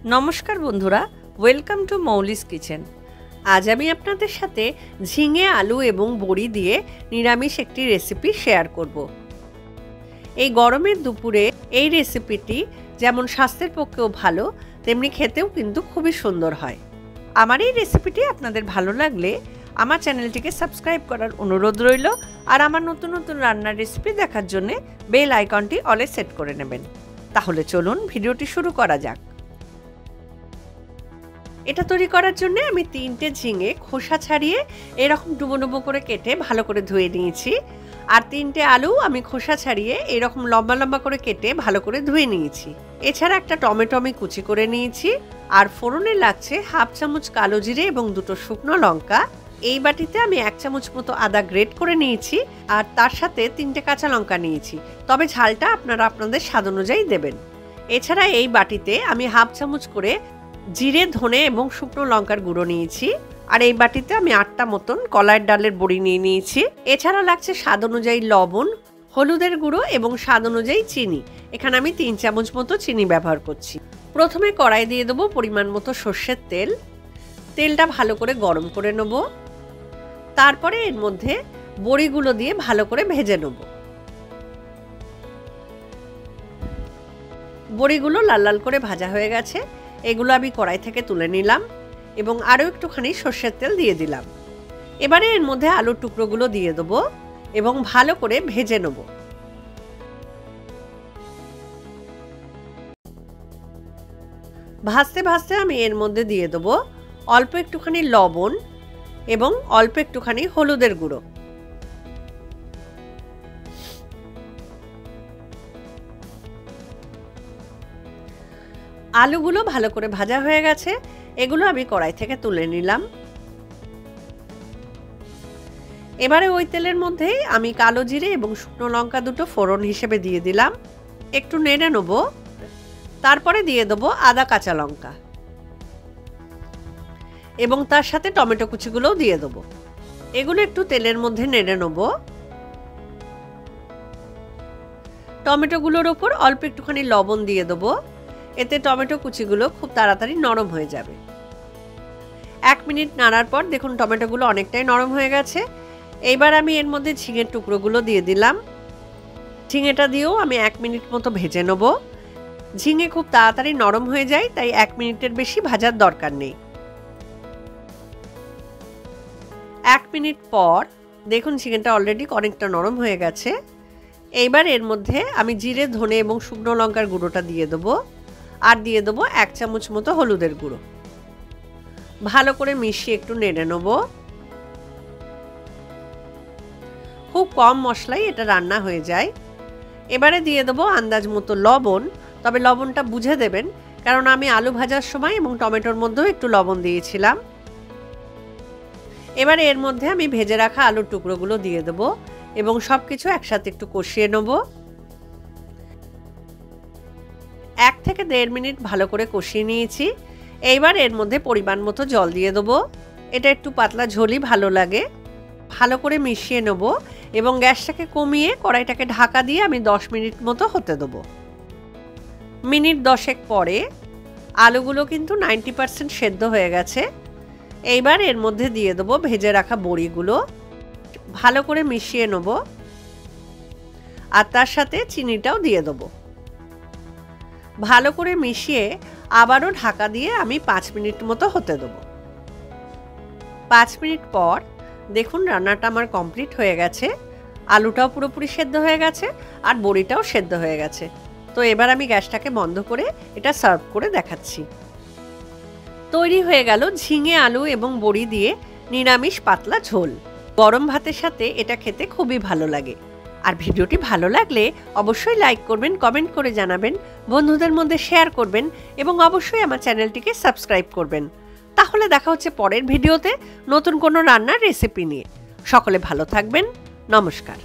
नमस्कार बंधुरा welcome to मौलिस kitchen. आज आमी आपनादेर साथे झिंगे आलू एबं बड़ी दिए निरामिष एकटी रेसिपि शेयर करब। এই গরমের দুপুরে এই রেসিপিটি যেমন স্বাস্থ্যের পক্ষেও ভালো তেমনি খেতেও কিন্তু খুবই সুন্দর হয়। আমার এই রেসিপিটি আপনাদের ভালো লাগলে আমার চ্যানেলটিকে সাবস্ক্রাইব করার অনুরোধ রইল আর আমার নতুন নতুন রান্নার রেসিপি দেখার জন্য বেল আইকনটি অলে সেট করে নেবেন। তাহলে চলুন ভিডিওটি শুরু করা যাক। এটা তৈরি করার জন্য আমি 3টে ঝিঙে খোসা ছাড়িয়ে এরকম ডুবো ডুবো করে কেটে ভালো করে ধুয়ে নিয়েছি। আর 3টে আলু আমি খোসা ছাড়িয়ে এরকম লম্বা লম্বা করে কেটে ভালো করে ধুয়ে নিয়েছি। এছাড়া একটা টমেটো আমি কুচি করে নিয়েছি। আর ফোড়নে লাগছে হাফ চামচ কালো জিরে এবং 2টো শুকনো লঙ্কা। এই বাটিতে আমি 1 চামচ মতো আদা গ্রেট করে নিয়েছি আর তার সাথে 3টে কাঁচা লঙ্কা নিয়েছি, তবে ঝালটা আপনারা আপনাদের স্বাদ অনুযায়ী দেবেন। এছাড়া এই বাটিতে আমি হাফ চামচ করে জিরে ধনে এবং শুকনো লঙ্কার গুঁড়ো নিয়েছি। আর এই বাটিতে আমি 8টা মতন কলাইয়ের ডালের বড়ি নিয়ে নিয়েছি। এছাড়া লাগছে স্বাদ অনুযায়ী লবণ, হলুদের গুঁড়ো এবং স্বাদ অনুযায়ী চিনি। এখানে আমি 3 চামচ মতো চিনি ব্যবহার করছি। প্রথমে কড়াই দিয়ে দেবো পরিমাণ মতো সর্ষের তেল। তেলটা ভালো করে গরম করে নেব। তারপরে এর মধ্যে বড়িগুলো দিয়ে ভালো করে ভেজে নেব। বড়িগুলো লাল লাল করে ভাজা হয়ে গেছে। এগুলো আমি কড়াই থেকে তুলে নিলাম এবং আরও একটুখানি সর্ষের তেল দিয়ে দিলাম। এবারে এর মধ্যে আলুর টুকরোগুলো দিয়ে দেবো এবং ভালো করে ভেজে নেব। ভাজতে ভাজতে আমি এর মধ্যে দিয়ে দেবো অল্প একটুখানি লবণ এবং অল্প একটুখানি হলুদের গুঁড়ো। আলুগুলো ভালো করে ভাজা হয়ে গেছে। এগুলো আমি কড়াই থেকে তুলে নিলাম। এবারে ওই তেলের মধ্যেই আমি কালো জিরে এবং শুকনো লঙ্কা 2টো ফোড়ন হিসেবে দিয়ে দিলাম। একটু নেড়ে নেব। তারপরে দিয়ে দেবো আদা কাঁচা লঙ্কা এবং তার সাথে টমেটো কুচিগুলোও দিয়ে দেবো। এগুলো একটু তেলের মধ্যে নেড়ে নেব। টমেটোগুলোর ওপর অল্প একটুখানি লবণ দিয়ে দেবো। এতে টমেটো কুচিগুলো খুব তাড়াতাড়ি নরম হয়ে যাবে। 1 মিনিট নাড়ার পর দেখুন টমেটোগুলো অনেকটাই নরম হয়ে গেছে। এইবার আমি এর মধ্যে ঝিঙের টুকরোগুলো দিয়ে দিলাম। ঝিঙেটা দিয়েও আমি 1 মিনিট মতো ভেজে নেব। ঝিঙে খুব তাড়াতাড়ি নরম হয়ে যায়, তাই 1 মিনিটের বেশি ভাজার দরকার নেই। 1 মিনিট পর দেখুন ঝিঙেটা অলরেডি অনেকটা নরম হয়ে গেছে। এইবার এর মধ্যে আমি জিরে ধনে এবং শুকনো লঙ্কার গুঁড়োটা দিয়ে দেবো আর দিয়ে দেবো 1 চামচ মতো হলুদের গুঁড়ো। ভালো করে মিশিয়ে একটু নেড়ে নেব। খুব কম মশলায় এটা রান্না হয়ে যায়। এবারে দিয়ে দেবো আন্দাজ মতো লবণ, তবে লবণটা বুঝে দেবেন, কারণ আমি আলু ভাজার সময় এবং টমেটোর মধ্যেও একটু লবণ দিয়েছিলাম। এবারে এর মধ্যে আমি ভেজে রাখা আলুর টুকরোগুলো দিয়ে দেবো এবং সব কিছু একসাথে একটু কষিয়ে নেব। 1 থেকে 1.5 মিনিট ভালো করে কষিয়ে নিয়েছি। এইবার এর মধ্যে পরিমাণ মতো জল দিয়ে দেবো। এটা একটু পাতলা ঝোলই ভালো লাগে। ভালো করে মিশিয়ে নেব এবং গ্যাসটাকে কমিয়ে কড়াইটাকে ঢাকা দিয়ে আমি 10 মিনিট মতো হতে দেবো। মিনিট 10 পরে আলুগুলো কিন্তু 90% সেদ্ধ হয়ে গেছে। এইবার এর মধ্যে দিয়ে দেবো ভেজে রাখা বড়িগুলো। ভালো করে মিশিয়ে নেব আর তার সাথে চিনিটাও দিয়ে দেবো। ভালো করে মিশিয়ে আবারও ঢাকা দিয়ে আমি 5 মিনিট মতো হতে দেবো। 5 মিনিট পর দেখুন রান্নাটা আমার কমপ্লিট হয়ে গেছে। আলুটাও পুরোপুরি সেদ্ধ হয়ে গেছে আর বড়িটাও সেদ্ধ হয়ে গেছে। তো এবার আমি গ্যাসটাকে বন্ধ করে এটা সার্ভ করে দেখাচ্ছি। তৈরি হয়ে গেল ঝিঙে আলু এবং বড়ি দিয়ে নিরামিষ পাতলা ঝোল। গরম ভাতের সাথে এটা খেতে খুবই ভালো লাগে। আর ভিডিওটি ভালো লাগলে অবশ্যই লাইক করবেন, কমেন্ট করে জানাবেন, বন্ধুদের মধ্যে শেয়ার করবেন এবং অবশ্যই আমার চ্যানেলটিকে সাবস্ক্রাইব করবেন। তাহলে দেখা হচ্ছে পরের ভিডিওতে নতুন কোনো রান্নার রেসিপি নিয়ে। সকলে ভালো থাকবেন। নমস্কার।